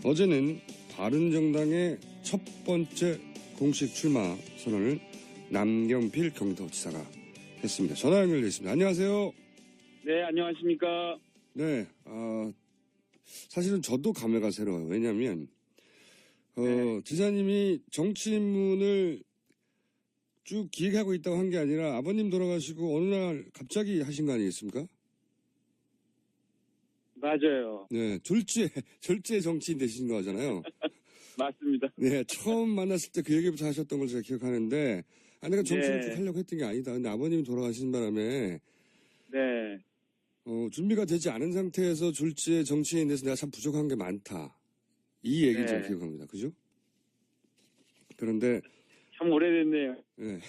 어제는 바른정당의 첫 번째 공식 출마 선언을 남경필 경기도지사가 했습니다. 전화 연결되어 있습니다. 안녕하세요. 네, 안녕하십니까. 네, 사실은 저도 감회가 새로워요. 왜냐하면 지사님이 정치 입문을 쭉 기획하고 있다고 한 게 아니라 아버님 돌아가시고 어느 날 갑자기 하신 거 아니겠습니까? 맞아요. 네, 졸지에 정치인 되신 거잖아요. 맞습니다. 네, 처음 만났을 때 그 얘기부터 하셨던 걸 제가 기억하는데, 내가 정치를 네. 쭉 하려고 했던 게 아니다. 근데 아버님이 돌아가신 바람에, 네. 준비가 되지 않은 상태에서 졸지에 정치인에 대해서 내가 참 부족한 게 많다. 이 얘기를 네. 제가 기억합니다. 그죠? 그런데, 참 오래됐네요. 네.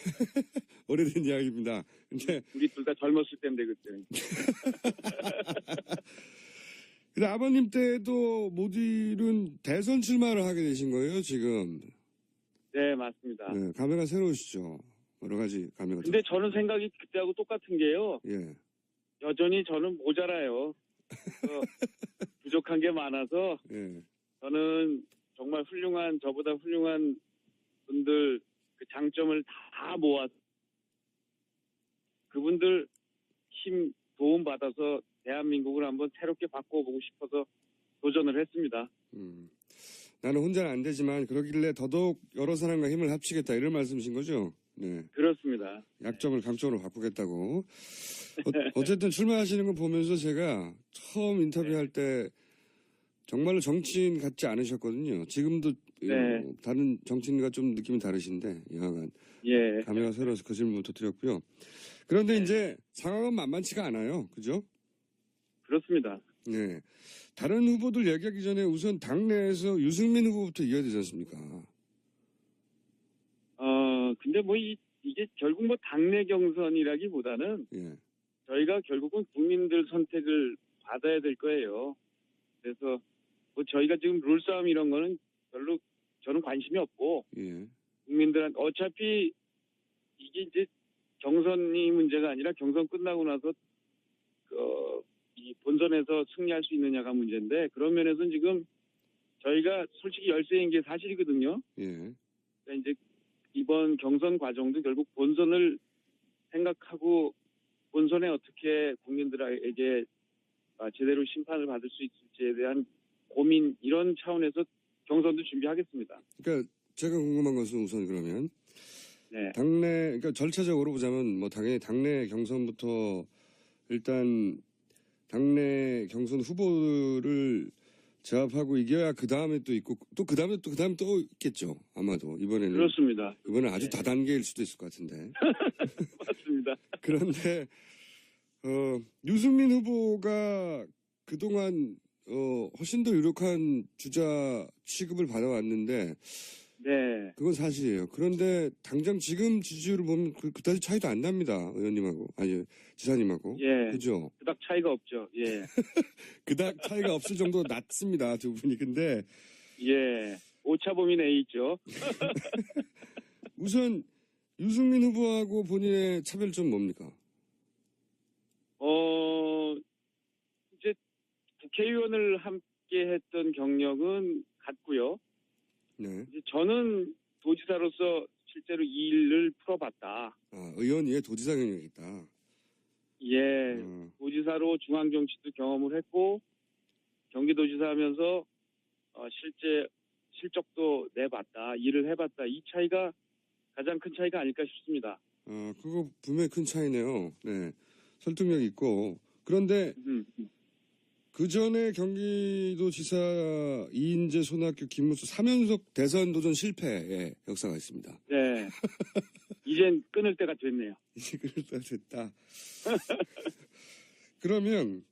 오래된 이야기입니다. 근데, 우리 둘 다 젊었을 때인데, 그때. 근데 아버님 때도 못 이룬 대선 출마를 하게 되신 거예요, 지금. 네, 맞습니다. 네, 감회가 새로우시죠. 여러 가지 감회가. 근데 저는 생각이 그때하고 똑같은 게요. 예. 여전히 저는 모자라요. 부족한 게 많아서, 예. 저는 정말 저보다 훌륭한 분들 그 장점을 다 모아서 그분들 힘, 도움받아서 대한민국을 한번 새롭게 바꿔보고 싶어서 도전을 했습니다. 나는 혼자는 안 되지만 그러길래 더더욱 여러 사람과 힘을 합치겠다 이런 말씀이신 거죠? 네. 그렇습니다. 약점을 강점으로 바꾸겠다고. 어쨌든 출마하시는 거 보면서 제가 처음 인터뷰할 때 정말로 정치인 같지 않으셨거든요. 지금도 네. 다른 정치인과 좀 느낌이 다르신데 여하간 예. 감회가 새로워서 그 질문부터 드렸고요. 그런데 이제 상황은 만만치가 않아요. 그죠? 그렇습니다. 네. 다른 후보들 얘기하기 전에 우선 당내에서 유승민 후보부터 이어야 되지 않습니까? 근데 이게 결국 당내 경선이라기보다는 예. 저희가 결국은 국민들 선택을 받아야 될 거예요. 그래서 저희가 지금 룰싸움 이런 거는 별로 저는 관심이 없고 예. 국민들한테 어차피 이게 이제 경선이 문제가 아니라 경선 끝나고 나서 이 본선에서 승리할 수 있느냐가 문제인데 그런 면에서는 지금 저희가 솔직히 열세인 게 사실이거든요. 예. 그러니까 이제 이번 경선 과정도 결국 본선을 생각하고 본선에 어떻게 국민들에게 제대로 심판을 받을 수 있을지에 대한 고민 이런 차원에서 경선도 준비하겠습니다. 그러니까 제가 궁금한 것은 우선 그러면 네. 그러니까 절차적으로 보자면 당연히 당내 경선부터 일단 당내 경선 후보를 제압하고 이겨야 그 다음에 또 있고 또 그 다음에 또 있겠죠. 아마도 이번에는. 그렇습니다. 이번엔 아주 네. 다단계일 수도 있을 것 같은데. 맞습니다. 그런데 유승민 후보가 그동안 훨씬 더 유력한 주자 취급을 받아왔는데 네. 그건 사실이에요. 그런데 당장 지금 지지율을 보면 그다지 차이도 안 납니다. 의원님하고 지사님하고. 예. 그죠? 그닥 차이가 없죠. 예. 그닥 차이가 없을 정도로 낮습니다. 두 분이. 근데 예. 오차범위 내에 있죠. 우선 유승민 후보하고 본인의 차별점 뭡니까? 이제 국회의원을 함께 했던 경력은 같고요. 네. 이제 저는 도지사로서 실제로 이 일을 풀어봤다. 의원 위에 도지사 경력이 있다. 예. 도지사로 중앙정치도 경험을 했고, 경기도지사 하면서, 실적도 내봤다. 일을 해봤다. 이 차이가 가장 큰 차이가 아닐까 싶습니다. 그거 분명히 큰 차이네요. 네. 설득력이 있고. 그런데, 그 전에 경기도지사 이인재 손학규 김문수 3연속 대선 도전 실패의 역사가 있습니다. 네. 이젠 끊을 때가 됐네요. 이제 그럴 때가 됐다. 그러면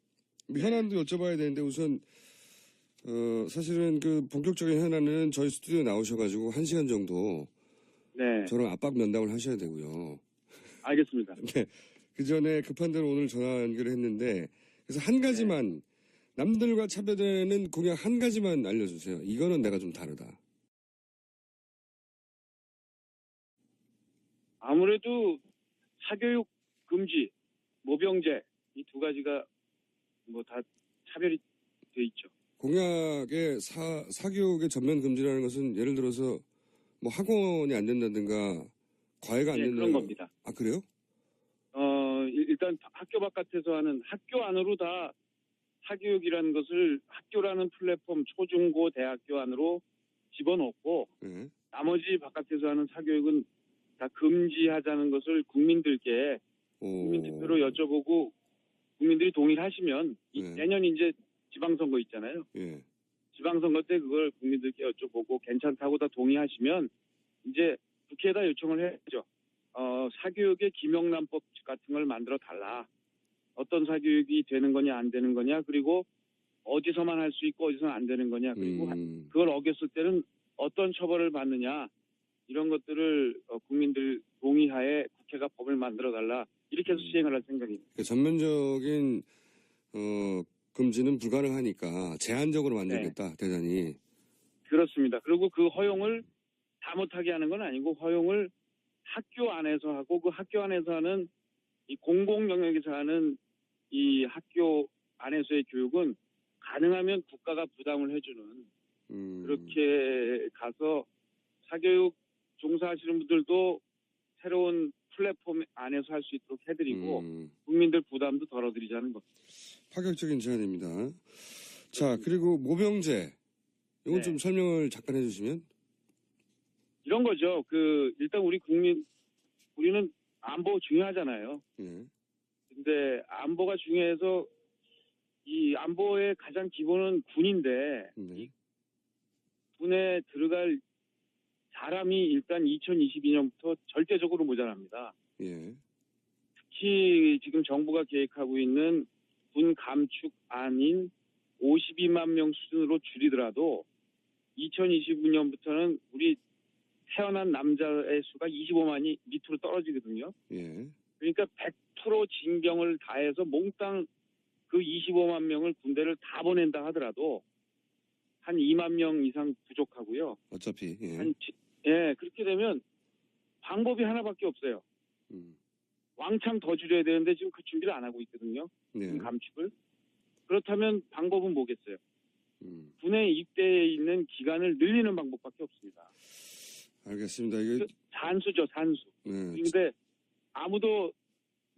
현안도 여쭤봐야 되는데 우선 사실은 그 본격적인 현안은 저희 스튜디오에 나오셔가지고 1시간 정도 네. 저랑 압박 면담을 하셔야 되고요. 알겠습니다. 네. 그 전에 급한 대로 오늘 전화 연결을 했는데 그래서 한 가지만 남들과 차별되는 공약 한 가지만 알려주세요. 이거는 내가 좀 다르다. 아무래도 사교육 금지, 모병제 이 두 가지가 다 차별이 돼 있죠. 공약의 사교육의 전면 금지라는 것은 예를 들어서 뭐 학원이 안 된다든가 과외가 안 예, 된다. 그런 겁니다. 아, 그래요? 일단 학교 바깥에서 하는 학교 안으로 다 사교육이라는 것을 학교라는 플랫폼 초중고 대학교 안으로 집어넣고 예. 나머지 바깥에서 하는 사교육은 다 금지하자는 것을 국민들께 국민 투표로 여쭤보고 국민들이 동의하시면 네. 내년 이제 지방선거 있잖아요. 예. 지방선거 때 그걸 국민들께 여쭤보고 괜찮다고 다 동의하시면 이제 국회에다 요청을 해야죠. 사교육의 김영란법 같은 걸 만들어 달라. 어떤 사교육이 되는 거냐 안 되는 거냐 그리고 어디서만 할 수 있고 어디서는 안 되는 거냐 그리고 그걸 어겼을 때는 어떤 처벌을 받느냐 이런 것들을 국민들 동의하에 국회가 법을 만들어 달라 이렇게 해서 시행을 할 생각입니다. 그러니까 전면적인 금지는 불가능하니까 제한적으로 만들겠다 대단히. 그렇습니다. 그리고 그 허용을 다 못하게 하는 건 아니고 허용을 학교 안에서 하고 그 학교 안에서 하는 이 공공 영역에서 하는 이 학교 안에서의 교육은 가능하면 국가가 부담을 해주는 그렇게 가서 사교육 종사하시는 분들도 새로운 플랫폼 안에서 할 수 있도록 해드리고 국민들 부담도 덜어드리자는 겁니다. 파격적인 제안입니다. 자, 그리고 모병제 이건 네. 좀 설명을 잠깐 해주시면. 이런 거죠. 일단 우리는 안보 중요하잖아요. 예. 근데 안보가 중요해서 이 안보의 가장 기본은 군인데 네. 군에 들어갈 사람이 일단 2022년부터 절대적으로 모자랍니다. 예. 특히 지금 정부가 계획하고 있는 군 감축안인 52만 명 수준으로 줄이더라도 2029년부터는 우리 태어난 남자의 수가 25만이 밑으로 떨어지거든요. 예. 그러니까 100% 징병을 다해서 몽땅 그 25만 명을 군대를 다 보낸다 하더라도 한 2만 명 이상 부족하고요. 어차피. 예. 그렇게 되면 방법이 하나밖에 없어요. 왕창 더 줄여야 되는데 지금 그 준비를 안 하고 있거든요. 네. 감축을. 그렇다면 방법은 뭐겠어요? 군에 입대해 있는 기간을 늘리는 방법밖에 없습니다. 알겠습니다. 이게 산수죠, 산수. 네. 그런데 아무도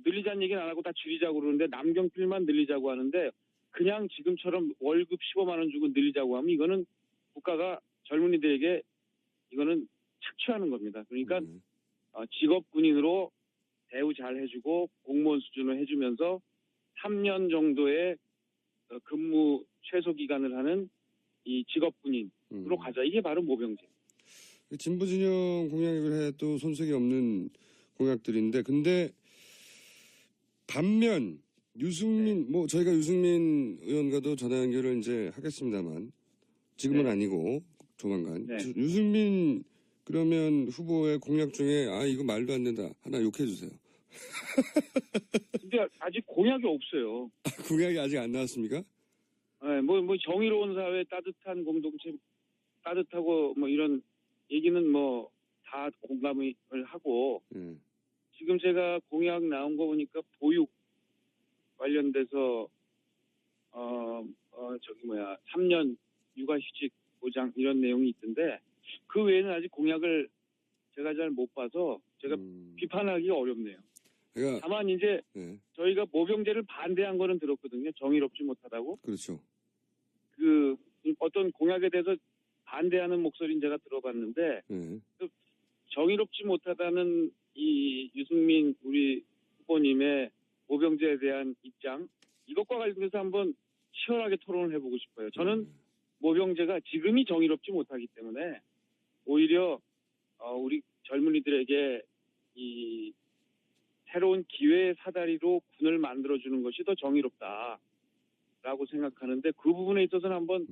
늘리자는 얘기는 안 하고 다 줄이자고 그러는데 남경필만 늘리자고 하는데 그냥 지금처럼 월급 15만 원 주고 늘리자고 하면 이거는 국가가 젊은이들에게 이거는 착취하는 겁니다. 그러니까 직업 군인으로 대우 잘 해주고 공무원 수준으로 해주면서 3년 정도의 근무 최소 기간을 하는 이 직업 군인으로 가자. 이게 바로 모병제. 진보 진영 공약을 해도 손색이 없는 공약들인데, 근데 반면 유승민 뭐 저희가 유승민 의원과도 전화 연결을 이제 하겠습니다만 지금은 네. 아니고 조만간 네. 유승민 그러면 후보의 공약 중에 이거 말도 안 된다 하나 욕해 주세요. 근데 아직 공약이 없어요. 공약이 아직 안 나왔습니까? 네, 뭐 정의로운 사회, 따뜻한 공동체, 따뜻하고 뭐 이런 얘기는 뭐 다 공감을 하고 지금 제가 공약 나온 거 보니까 보육 관련돼서 3년 육아휴직 보장 이런 내용이 있던데 그 외에는 아직 공약을 제가 잘 못 봐서 제가 비판하기가 어렵네요. 그러니까 다만 이제 저희가 모병제를 반대한 거는 들었거든요. 정의롭지 못하다고. 그렇죠. 그 어떤 공약에 대해서 반대하는 목소리는 제가 들어봤는데 정의롭지 못하다는 이 유승민 우리 후보님의 모병제에 대한 입장 이것과 관련해서 한번 치열하게 토론을 해보고 싶어요. 저는 모병제가 지금이 정의롭지 못하기 때문에 오히려 우리 젊은이들에게 이 새로운 기회의 사다리로 군을 만들어주는 것이 더 정의롭다라고 생각하는데 그 부분에 있어서는 한번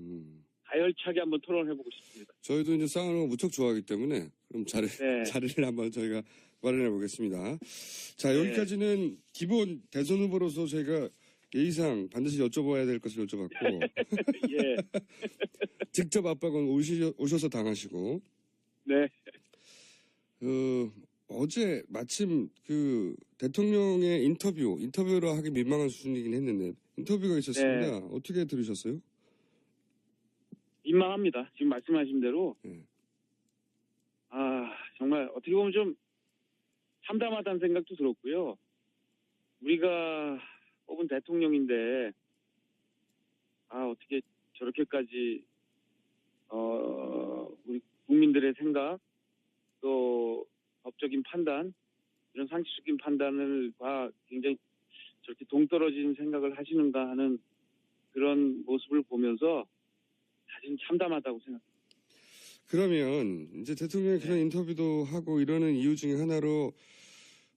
가열차게 한번 토론해보고 싶습니다. 저희도 이제 싸우는 거 무척 좋아하기 때문에 그럼 자리를 한번 저희가 마련해 보겠습니다. 자, 여기까지는 기본 대선 후보로서 저희가 예의상 반드시 여쭤봐야 될 것을 여쭤봤고 예. 직접 압박은 오셔서 당하시고 네. 어제 마침 그 대통령의 인터뷰로 하기 민망한 수준이긴 했는데 인터뷰가 있었습니다. 어떻게 들으셨어요? 민망합니다. 지금 말씀하신 대로 예. 정말 어떻게 보면 좀 참담하다는 생각도 들었고요. 우리가 뽑은 대통령인데 어떻게 저렇게까지 우리 국민들의 생각 또 법적인 판단 이런 상식적인 판단을과 굉장히 저렇게 동떨어진 생각을 하시는가 하는 그런 모습을 보면서 사실 참담하다고 생각합니다. 그러면 이제 대통령이 그런 인터뷰도 하고 이러는 이유 중에 하나로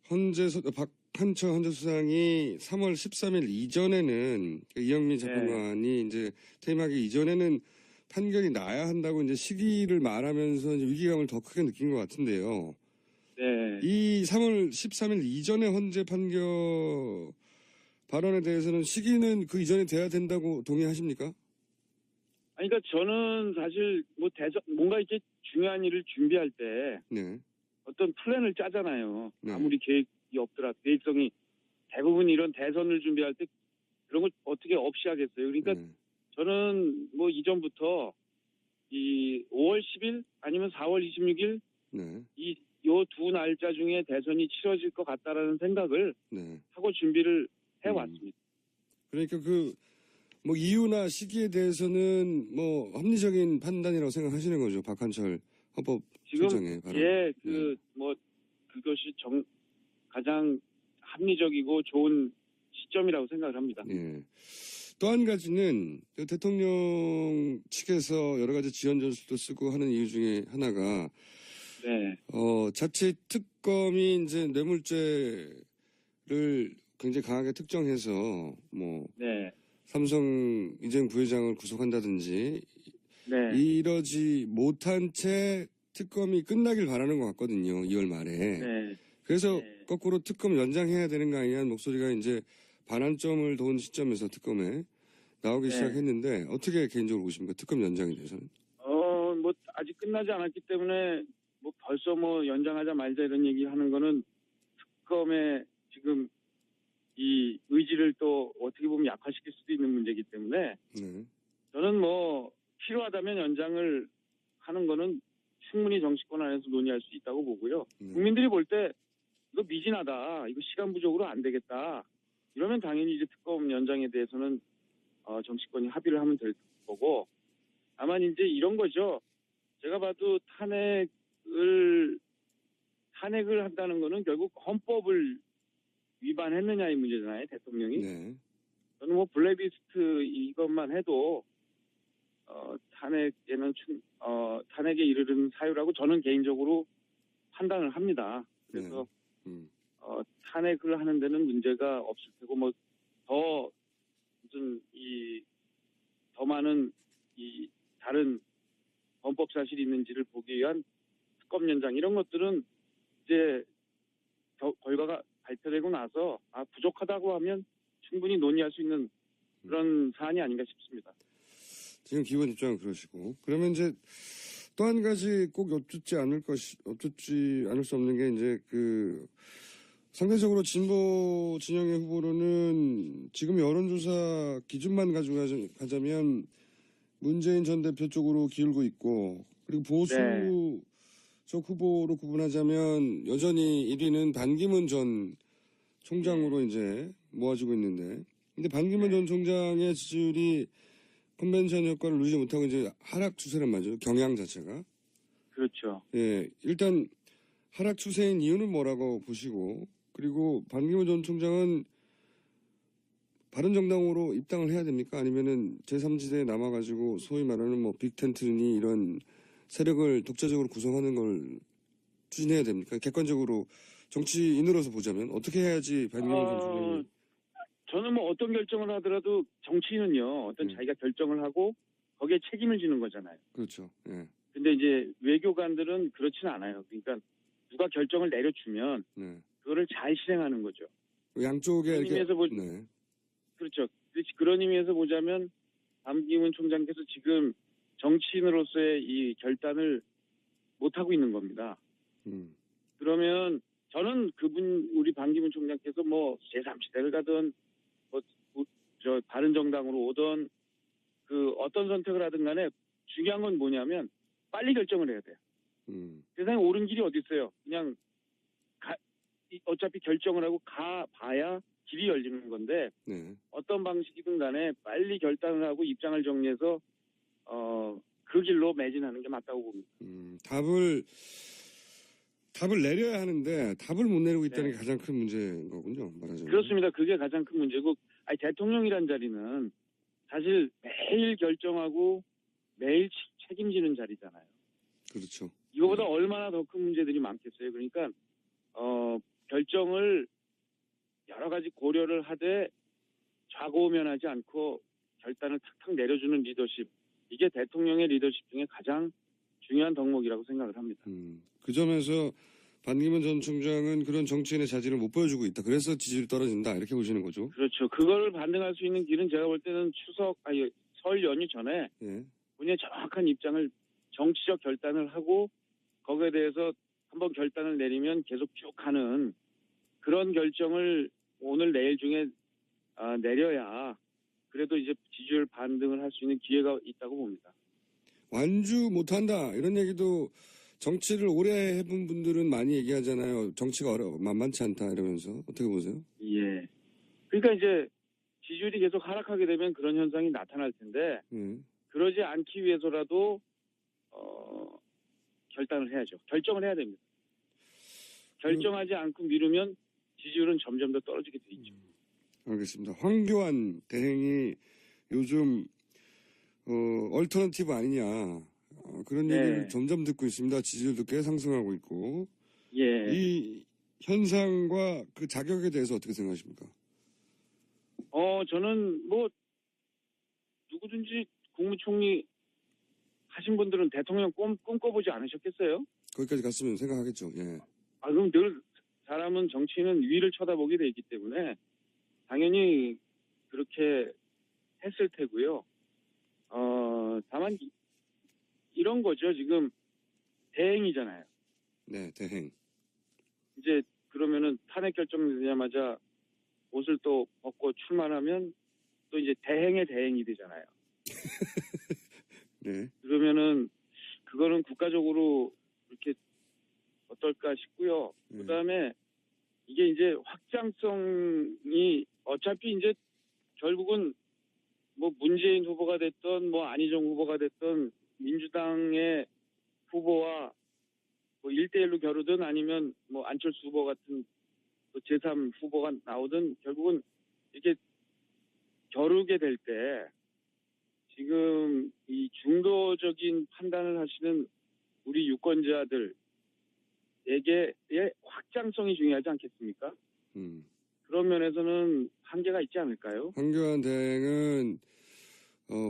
박한철 헌재수상이 3월 13일 이전에는 이영민 재판관이 이제 퇴임하기 이전에는 판결이 나야 한다고 이제 시기를 말하면서 이제 위기감을 더 크게 느낀 것 같은데요. 네. 이 3월 13일 이전의 헌재 판결 발언에 대해서는 시기는 그 이전에 돼야 된다고 동의하십니까? 그러니까 저는 사실 뭔가 이렇게 중요한 일을 준비할 때 네. 어떤 플랜을 짜잖아요. 네. 아무리 계획이 없더라도 계획성이 대부분 이런 대선을 준비할 때 그런 걸 어떻게 없이 하겠어요. 그러니까 네. 저는 뭐 이전부터 이 5월 10일 아니면 4월 26일 네. 요 두 날짜 중에 대선이 치러질 것 같다라는 생각을 네. 하고 준비를 해왔습니다. 그러니까 뭐 이유나 시기에 대해서는 뭐 합리적인 판단이라고 생각하시는 거죠. 박한철 지금 헌법소장의 발언. 그것이 가장 합리적이고 좋은 시점이라고 생각을 합니다. 예. 또 한 가지는 대통령 측에서 여러 가지 지원 전술도 쓰고 하는 이유 중에 하나가 네. 자칫 특검이 이제 뇌물죄를 굉장히 강하게 특정해서 뭐 네. 삼성 이재용 부회장을 구속한다든지 네. 이러지 못한 채 특검이 끝나길 바라는 것 같거든요. 2월 말에. 네. 그래서 네. 거꾸로 특검 연장해야 되는 거 아니냐는 목소리가 이제 반환점을 도는 시점에서 특검에 나오기 네. 시작했는데 어떻게 개인적으로 보십니까? 특검 연장에 대해서는? 뭐 아직 끝나지 않았기 때문에 뭐 벌써 뭐 연장하자 말자 이런 얘기 하는 거는 특검의 지금 이 의지를 또 어떻게 보면 약화시킬 수도 있는 문제이기 때문에 네. 저는 뭐 필요하다면 연장을 하는 거는 충분히 정치권 안에서 논의할 수 있다고 보고요. 국민들이 볼 때 이거 미진하다, 이거 시간 부족으로 안 되겠다 이러면 당연히 이제 특검 연장에 대해서는 정치권이 합의를 하면 될 거고, 다만 이제 이런 거죠. 제가 봐도 탄핵을 한다는 거는 결국 헌법을 위반했느냐의 문제잖아요, 대통령이. 네. 저는 뭐 블랙리스트 이것만 해도 탄핵에 이르는 사유라고 저는 개인적으로 판단을 합니다. 그래서 탄핵을 하는 데는 문제가 없을 테고 뭐 더 많은 이 다른 범법 사실이 있는지를 보기 위한 특검 연장 이런 것들은 이제 결과가 발표되고 나서 부족하다고 하면 충분히 논의할 수 있는 그런 사안이 아닌가 싶습니다. 지금 기본 입장은 그러시고 그러면 이제 또 한 가지 꼭 여쭙지 않을 수 없는 게 이제 상대적으로 진보 진영의 후보로는 지금 여론조사 기준만 가지고 가자면 문재인 전 대표 쪽으로 기울고 있고 그리고 보수적 후보로 구분하자면 여전히 1위는 반기문 전 총장으로 이제 모아지고 있는데 근데 반기문 전 총장의 지지율이 컨벤션 효과를 누리지 못하고 이제 하락 추세란 말이죠. 경향 자체가. 그렇죠. 예. 일단 하락 추세인 이유는 뭐라고 보시고 그리고 반기문 전 총장은 바른정당으로 입당을 해야 됩니까? 아니면은 제3지대에 남아가지고 소위 말하는 뭐 빅텐트니 이런 세력을 독자적으로 구성하는 걸 추진해야 됩니까? 객관적으로 정치인으로서 보자면 어떻게 해야지 반기문 전 총장이 저는 뭐 어떤 결정을 하더라도 정치인은요, 자기가 결정을 하고 거기에 책임을 지는 거잖아요. 그렇죠. 예. 근데 이제 외교관들은 그렇지는 않아요. 그러니까 누가 결정을 내려주면 그거를 잘 실행하는 거죠. 양쪽에 그렇죠. 그런 의미에서 보자면 반기문 총장께서 지금 정치인으로서의 이 결단을 못 하고 있는 겁니다. 그러면 저는 우리 반기문 총장께서 뭐 제3지대를 가든 바른정당으로 오던 어떤 선택을 하든 간에 중요한 건 뭐냐면 빨리 결정을 해야 돼요. 세상에 옳은 길이 어디 있어요? 그냥 어차피 결정을 하고 가봐야 길이 열리는 건데 네. 어떤 방식이든 간에 빨리 결단을 하고 입장을 정리해서 그 길로 매진하는 게 맞다고 봅니다. 답을 내려야 하는데 답을 못 내리고 있다는 네. 게 가장 큰 문제인 거군요. 말하자면. 그렇습니다. 그게 가장 큰 문제고 대통령이란 자리는 사실 매일 결정하고 매일 책임지는 자리잖아요. 그렇죠. 이거보다 네. 얼마나 더 큰 문제들이 많겠어요. 그러니까 결정을 여러 가지 고려를 하되 좌고우면하지 않고 결단을 탁탁 내려주는 리더십, 이게 대통령의 리더십 중에 가장 중요한 덕목이라고 생각을 합니다. 그 점에서 반기문 전 총장은 그런 정치인의 자질을 못 보여주고 있다. 그래서 지지율이 떨어진다. 이렇게 보시는 거죠. 그렇죠. 그걸 반등할 수 있는 길은 제가 볼 때는 설 연휴 전에 예. 본인의 정확한 입장을 정치적 결단을 하고 거기에 대해서 한번 결단을 내리면 계속 쭉 가는 그런 결정을 오늘 내일 중에 내려야 그래도 이제 지지율 반등을 할 수 있는 기회가 있다고 봅니다. 완주 못한다 이런 얘기도 정치를 오래 해본 분들은 많이 얘기하잖아요. 정치가 만만치 않다 이러면서 어떻게 보세요? 예. 그러니까 이제 지지율이 계속 하락하게 되면 그런 현상이 나타날 텐데 그러지 않기 위해서라도 결단을 해야죠. 결정을 해야 됩니다. 결정하지 않고 미루면 지지율은 점점 더 떨어지게 돼 있죠. 알겠습니다. 황교안 대행이 요즘 얼터너티브 아니냐 그런 네. 얘기를 점점 듣고 있습니다. 지지율도 꽤 상승하고 있고 예. 이 현상과 그 자격에 대해서 어떻게 생각하십니까? 저는 뭐 누구든지 국무총리 하신 분들은 대통령 꿈꿔보지 않으셨겠어요? 거기까지 갔으면 생각하겠죠. 예. 그럼 늘 사람은 정치인은 위를 쳐다보게 돼 있기 때문에 당연히 그렇게 했을 테고요. 다만 이런 거죠. 지금 대행이잖아요. 네, 대행. 이제 그러면은 탄핵 결정되자마자 옷을 또 벗고 출마하면 또 이제 대행의 대행이 되잖아요. 네. 그러면은 그거는 국가적으로 이렇게 어떨까 싶고요. 그다음에 이게 이제 확장성이 어차피 이제 결국은 뭐 문재인 후보가 됐던 뭐 안희정 후보가 됐던 민주당의 후보와 뭐 1대1로 겨루든 아니면 뭐 안철수 후보 같은 제3 후보가 나오든 결국은 이렇게 겨루게 될 때 지금 이 중도적인 판단을 하시는 우리 유권자들에게의 확장성이 중요하지 않겠습니까? 그런 면에서는 한계가 있지 않을까요? 황교안 대행은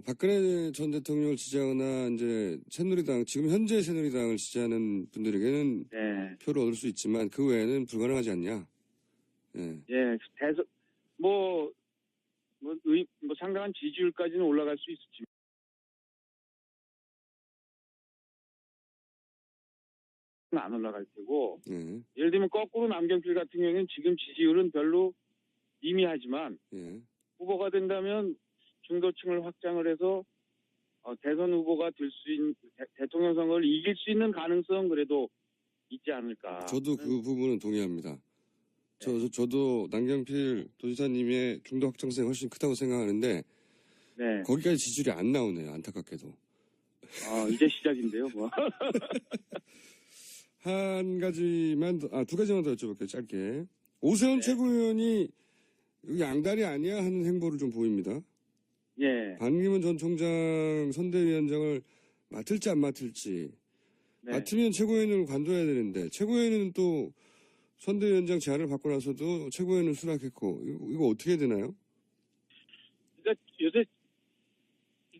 박근혜 전 대통령을 지지하거나 이제 새누리당 지금 현재 새누리당을 지지하는 분들에게는 네. 표를 얻을 수 있지만 그 외에는 불가능하지 않냐? 예. 예, 상당한 지지율까지는 올라갈 수 있을지. 안 올라갈 테고 예. 예를 들면 거꾸로 남경필 같은 경우에는 지금 지지율은 별로 미미하지만 예. 후보가 된다면 중도층을 확장을 해서 대선 후보가 될 수 있는 대통령 선거를 이길 수 있는 가능성은 그래도 있지 않을까. 저도 그 부분은 동의합니다. 저도 남경필 도지사님의 중도 확장성이 훨씬 크다고 생각하는데 네. 거기까지 지지율이 안 나오네요. 안타깝게도. 이제 시작인데요, 뭐. 한 가지만 두 가지만 더 여쭤볼게요. 짧게. 오세훈 최고위원이 여기 양다리 아니야 하는 행보를 좀 보입니다. 예. 반기문 전 총장 선대위원장을 맡을지 안 맡을지. 네. 맡으면 최고위원을 관둬야 되는데 최고위원은 또 선대위원장 제안을 받고 나서도 최고위원은 수락했고 이거 어떻게 해야 되나요? 그러니까 요새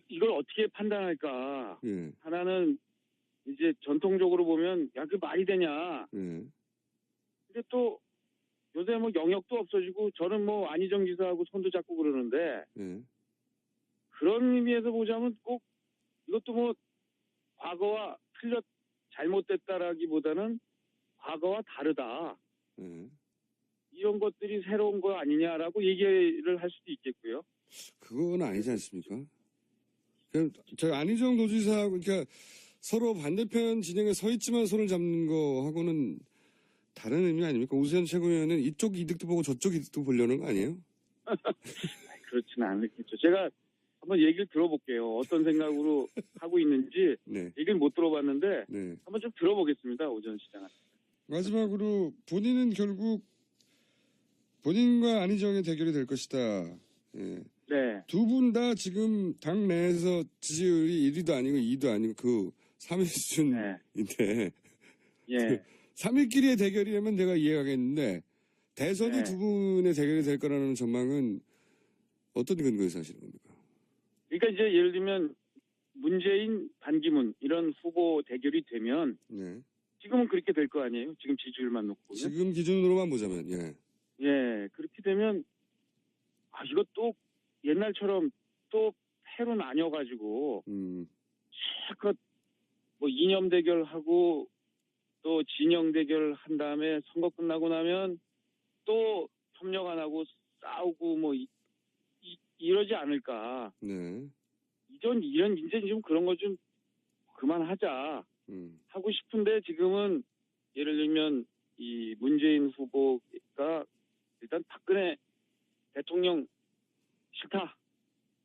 이걸 어떻게 판단할까? 예. 하나는 이제 전통적으로 보면 그 말이 되냐? 예. 근데 또 요새 뭐 영역도 없어지고 저는 뭐 안희정 지사하고 손도 잡고 그러는데 예. 그런 의미에서 보자면 꼭 이것도 뭐 과거와 잘못됐다라기보다는 과거와 다르다. 예. 이런 것들이 새로운 거 아니냐라고 얘기를 할 수도 있겠고요. 그건 아니지 않습니까? 저 안희정 도지사하고 그러니까 서로 반대편 진영에 서 있지만 손을 잡는 거하고는 다른 의미 아닙니까? 오세훈 최고위원은 이쪽 이득도 보고 저쪽 이득도 보려는 거 아니에요? 그렇지는 않겠죠. 제가 한번 얘기를 들어볼게요. 어떤 생각으로 하고 있는지 네. 얘기를 못 들어봤는데 네. 한번 좀 들어보겠습니다. 오전 시장한테. 마지막으로 본인은 결국 본인과 안희정의 대결이 될 것이다. 예. 네. 두 분 다 지금 당 내에서 지지율이 1위도 아니고 2위도 아니고 그 3위 수준인데 예. 3위끼리의 대결이라면 내가 이해하겠는데 대선이 네. 두 분의 대결이 될 거라는 전망은 어떤 근거에서 하시는 겁니까? 그러니까 이제 예를 들면 문재인, 반기문 이런 후보 대결이 되면 네. 지금은 그렇게 될 거 아니에요? 지금 지지율만 놓고 보면. 지금 기준으로만 보자면 예. 그렇게 되면 이것도 옛날처럼 또 패로 나뉘어가지고 실컷 뭐 이념 대결하고 또 진영 대결 한 다음에 선거 끝나고 나면 또 협력 안 하고 싸우고 뭐 이러지 않을까. 네. 이제 좀 그런 거 좀 그만하자 하고 싶은데 지금은 예를 들면 이 문재인 후보가 일단 박근혜 대통령 싫다.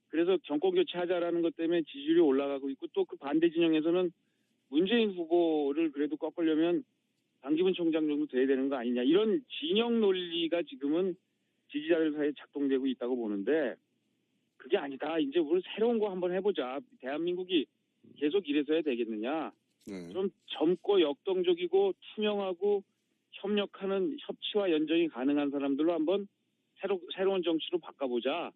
그래서 정권 교체하자라는 것 때문에 지지율이 올라가고 있고 또 그 반대 진영에서는 문재인 후보를 그래도 꺾으려면 반기문 총장 정도 돼야 되는 거 아니냐. 이런 진영 논리가 지금은 지지자들 사이에 작동되고 있다고 보는데 그게 아니다. 이제 우리 새로운 거 한번 해보자. 대한민국이 계속 이래서야 되겠느냐. 네. 좀 젊고 역동적이고 투명하고 협력하는 협치와 연정이 가능한 사람들로 한번 새로운 정치로 바꿔보자.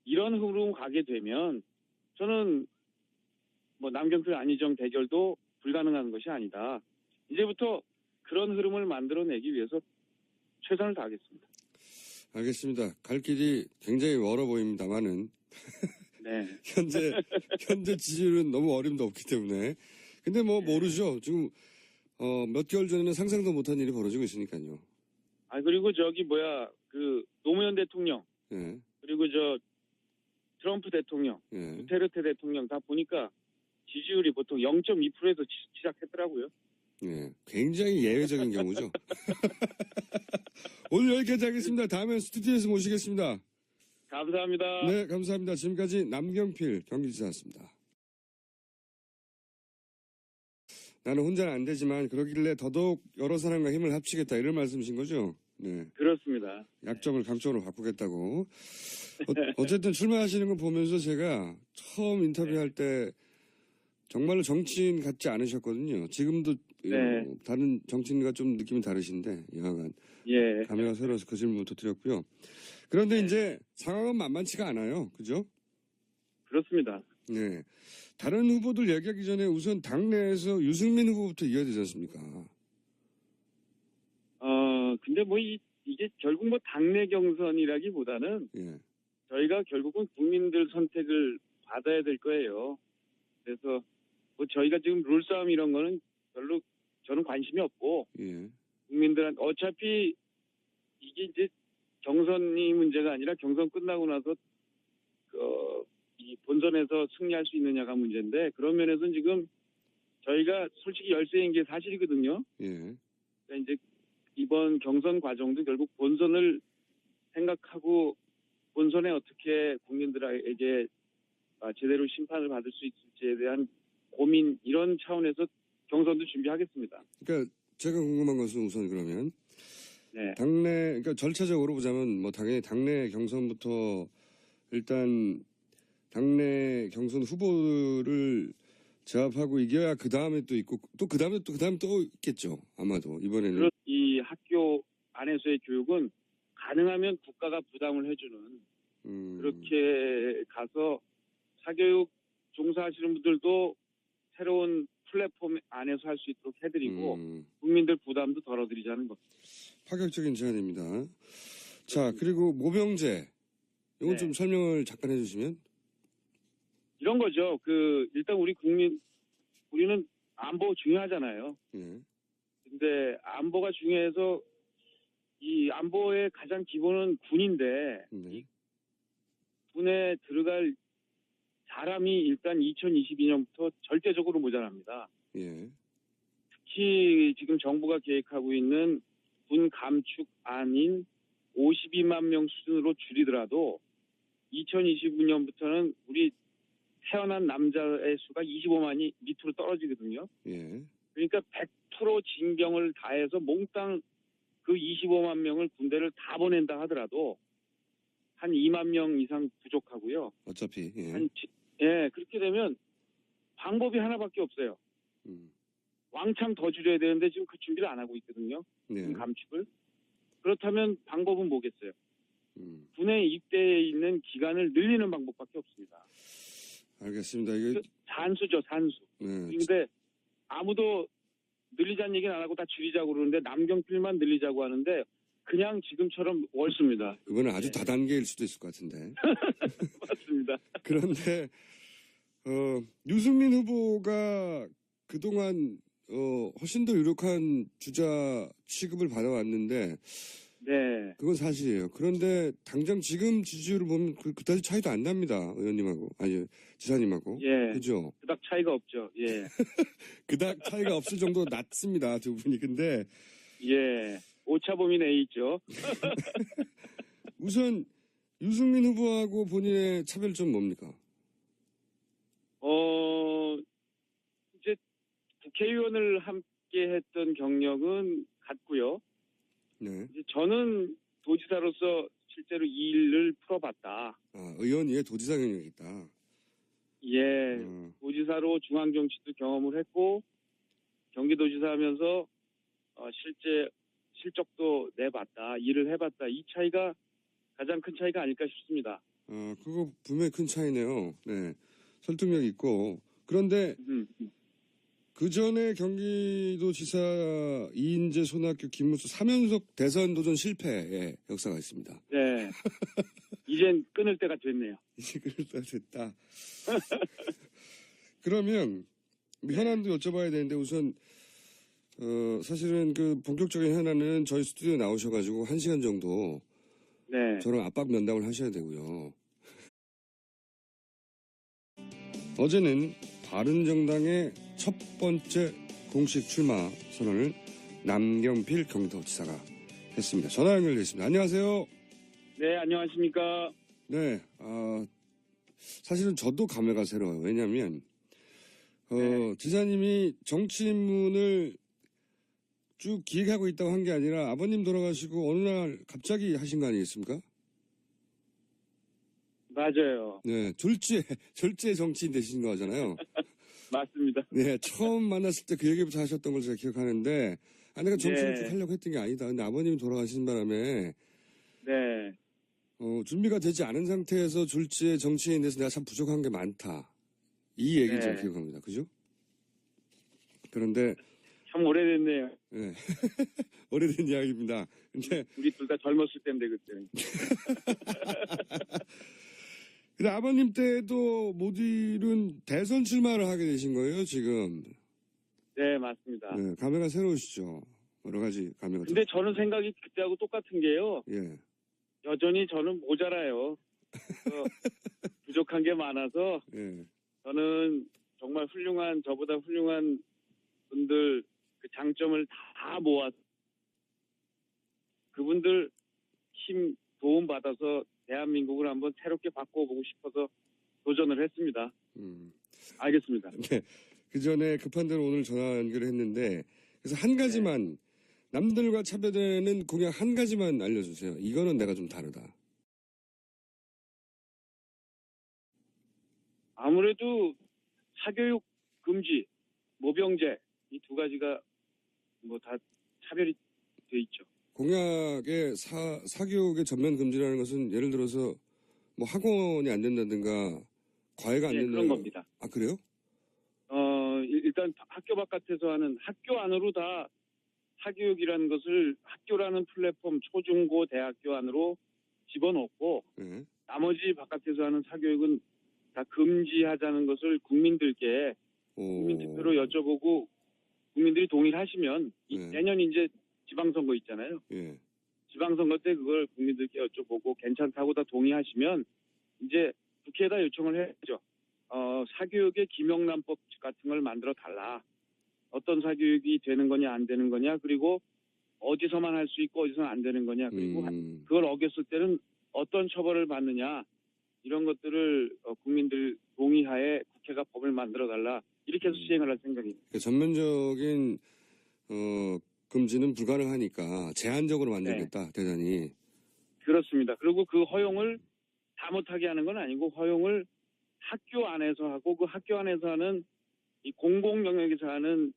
이런 흐름 가게 되면 저는 뭐 남경필 안희정 대결도 불가능한 것이 아니다. 이제부터 그런 흐름을 만들어내기 위해서 최선을 다하겠습니다. 알겠습니다. 갈 길이 굉장히 멀어 보입니다만은 네. 현재 지지율은 너무 어림도 없기 때문에. 근데 뭐 모르죠. 지금 몇 개월 전에는 상상도 못한 일이 벌어지고 있으니까요. 그리고 그 노무현 대통령 예. 그리고 트럼프 대통령, 예. 두테르테 대통령 다 보니까 지지율이 보통 0.2%에서 시작했더라고요. 예. 굉장히 예외적인 경우죠. 오늘 여기까지 하겠습니다. 다음엔 스튜디오에서 모시겠습니다. 감사합니다. 네, 감사합니다. 지금까지 남경필 경기지사였습니다. 나는 혼자는 안 되지만 그러길래 더더욱 여러 사람과 힘을 합치겠다 이런 말씀이신 거죠? 네. 그렇습니다. 약점을 강점으로 바꾸겠다고. 어쨌든 출마하시는 거 보면서 제가 처음 인터뷰할 때 정말로 정치인 같지 않으셨거든요. 지금도 네. 다른 정치인과 좀 느낌이 다르신데 여하간 예. 감회가 새로워서 그 질문부터 드렸고요. 그런데 이제 상황은 만만치가 않아요. 그죠? 그렇습니다. 네. 다른 후보들 얘기하기 전에 우선 당내에서 유승민 후보부터 이어야 되지 않습니까? 근데 이게 결국 당내 경선이라기보다는 예. 저희가 결국은 국민들 선택을 받아야 될 거예요. 그래서 저희가 지금 룰싸움 이런 거는 별로 저는 관심이 없고 예. 국민들한테 어차피 이게 이제 경선이 문제가 아니라 경선 끝나고 나서 이 본선에서 승리할 수 있느냐가 문제인데 그런 면에서는 지금 저희가 솔직히 열세인 게 사실이거든요. 예. 그러니까 이제 이번 경선 과정도 결국 본선을 생각하고 본선에 어떻게 국민들에게 제대로 심판을 받을 수 있을지에 대한 고민 이런 차원에서 경선도 준비하겠습니다. 그러니까 제가 궁금한 것은 우선 그러면 네. 당내 그러니까 절차적으로 보자면 뭐 당연히 당내 경선부터 일단 당내 경선 후보를 제압하고 이겨야 그 다음에 또 있고 또 그 다음에 또 있겠죠. 아마도 이번에는 이 학교 안에서의 교육은 가능하면 국가가 부담을 해주는 그렇게 가서 사교육 종사하시는 분들도 새로운 플랫폼 안에서 할 수 있도록 해드리고 국민들 부담도 덜어드리자는 겁니다. 파격적인 제안입니다. 자 그리고 모병제 이건 네. 좀 설명을 잠깐 해주시면. 이런 거죠. 일단 우리는 안보 중요하잖아요. 예. 근데 안보가 중요해서 이 안보의 가장 기본은 군인데 네. 이 군에 들어갈 사람이 일단 2022년부터 절대적으로 모자랍니다. 예. 특히 지금 정부가 계획하고 있는 군 감축안인 52만 명 수준으로 줄이더라도 2029년부터는 우리 태어난 남자의 수가 25만이 밑으로 떨어지거든요. 예. 그러니까 100% 진경을 다해서 몽땅 그 25만 명을 군대를 다 보낸다 하더라도 한 2만 명 이상 부족하고요. 어차피. 예. 그렇게 되면 방법이 하나밖에 없어요. 음. 왕창 더 줄여야 되는데 지금 그 준비를 안 하고 있거든요. 네. 감축을. 그렇다면 방법은 뭐겠어요? 음. 군에 입대해 있는 기간을 늘리는 방법밖에 없습니다. 알겠습니다. 이게 산수죠, 산수. 네. 근데 아무도 늘리자는 얘기는 안 하고 다 줄이자고 그러는데 남경필만 늘리자고 하는데 그냥 지금처럼 월수입니다. 이거는 아주 다단계일 수도 있을 것 같은데. 맞습니다. 그런데 유승민 후보가 그동안 훨씬 더 유력한 주자 취급을 받아왔는데 네. 그건 사실이에요. 그런데 당장 지금 지지율을 보면 그다지 차이도 안 납니다. 의원님하고 아니 지사님하고. 예. 그죠? 그닥 차이가 없죠. 예. 그닥 차이가 없을 정도로 낮습니다. 두 분이. 근데 예. 오차범위 내에 있죠. 우선 유승민 후보하고 본인의 차별점 뭡니까? 이제 국회의원을 함께 했던 경력은 같고요. 네. 이제 저는 도지사로서 실제로 이 일을 풀어봤다. 아, 의원 위에 도지사 경력이 있다. 예. 도지사로 중앙정치도 경험을 했고 경기도지사 하면서 실제 실적도 내봤다. 일을 해봤다. 이 차이가 가장 큰 차이가 아닐까 싶습니다. 그거 분명히 큰 차이네요. 네. 설득력 있고. 그런데 그 전에 경기도지사 이인재, 손학규, 김문수 3연속 대선 도전 실패의 역사가 있습니다. 네. 이젠 끊을 때가 됐네요. 이제 그럴 때가 됐다. 그러면 현안도 여쭤봐야 되는데 우선 사실은 그 본격적인 현안은 저희 스튜디오에 나오셔가지고 1시간 정도 네. 저랑 압박 면담을 하셔야 되고요. 어제는 바른정당의 첫 번째 공식 출마 선언을 남경필 경기도지사가 했습니다. 전화 연결되어 있습니다. 안녕하세요. 네, 안녕하십니까. 네, 사실은 저도 감회가 새로워요. 왜냐하면 지사님이 정치 입문을 쭉 기획하고 있다고 한 게 아니라 아버님 돌아가시고 어느 날 갑자기 하신 거 아니겠습니까? 맞아요. 네, 졸지에 정치인 되신 거잖아요. 맞습니다. 네, 처음 만났을 때 그 얘기부터 하셨던 걸 제가 기억하는데, 내가 정치를 네. 쭉 하려고 했던 게 아니다. 근데 아버님이 돌아가신 바람에, 네. 준비가 되지 않은 상태에서 졸지에 정치인에 대해서 내가 참 부족한 게 많다. 이 얘기를 네. 제가 기억합니다. 그죠? 그런데, 참 오래됐네요. 네. 오래된 이야기입니다. 근데, 우리 둘 다 젊었을 때인데 그때. 근데 아버님 때도 못 이룬 대선 출마를 하게 되신 거예요, 지금. 네, 맞습니다. 네, 감회가 새로우시죠. 여러 가지 감회가. 근데 저는 생각이 그때하고 똑같은 게요. 예. 여전히 저는 모자라요. 부족한 게 많아서 예. 저는 정말 저보다 훌륭한 분들 그 장점을 다 모아서 그분들 힘 도움 받아서 대한민국을 한번 새롭게 바꿔보고 싶어서 도전을 했습니다. 알겠습니다. 네. 그 전에 급한 대로 오늘 전화 연결을 했는데, 그래서 한 가지만, 남들과 차별되는 공약 한 가지만 알려주세요. 이거는 내가 좀 다르다. 아무래도 사교육 금지, 모병제 이 두 가지가 뭐 다 차별이 돼 있죠. 공약에 사교육의 전면 금지라는 것은 예를 들어서 뭐 학원이 안 된다든가 과외가 안 된다든가. 그런 겁니다. 아, 그래요? 일단 학교 바깥에서 하는 학교 안으로 다 사교육이라는 것을 학교라는 플랫폼 초중고 대학교 안으로 집어넣고 네. 나머지 바깥에서 하는 사교육은 다 금지하자는 것을 국민들께 국민 투표로 여쭤보고 국민들이 동의하시면 네. 내년 이제 지방선거 있잖아요. 예. 지방선거 때 그걸 국민들께 여쭤보고 괜찮다고 다 동의하시면 이제 국회에다 요청을 해야죠. 사교육의 김영란법 같은 걸 만들어 달라. 어떤 사교육이 되는 거냐 안 되는 거냐, 그리고 어디서만 할 수 있고 어디서는 안 되는 거냐, 그리고 그걸 어겼을 때는 어떤 처벌을 받느냐, 이런 것들을 국민들 동의하에 국회가 법을 만들어 달라, 이렇게 해서 시행을 할 생각입니다. 전면적인 금지는 불가능하니까 제한적으로 만들겠다. 대단히. 그렇습니다. 그리고 그 허용을 다 못하게 하는 건 아니고 허용을 학교 안에서 하고, 그 학교 안에서 하는 이 공공 영역에서 하는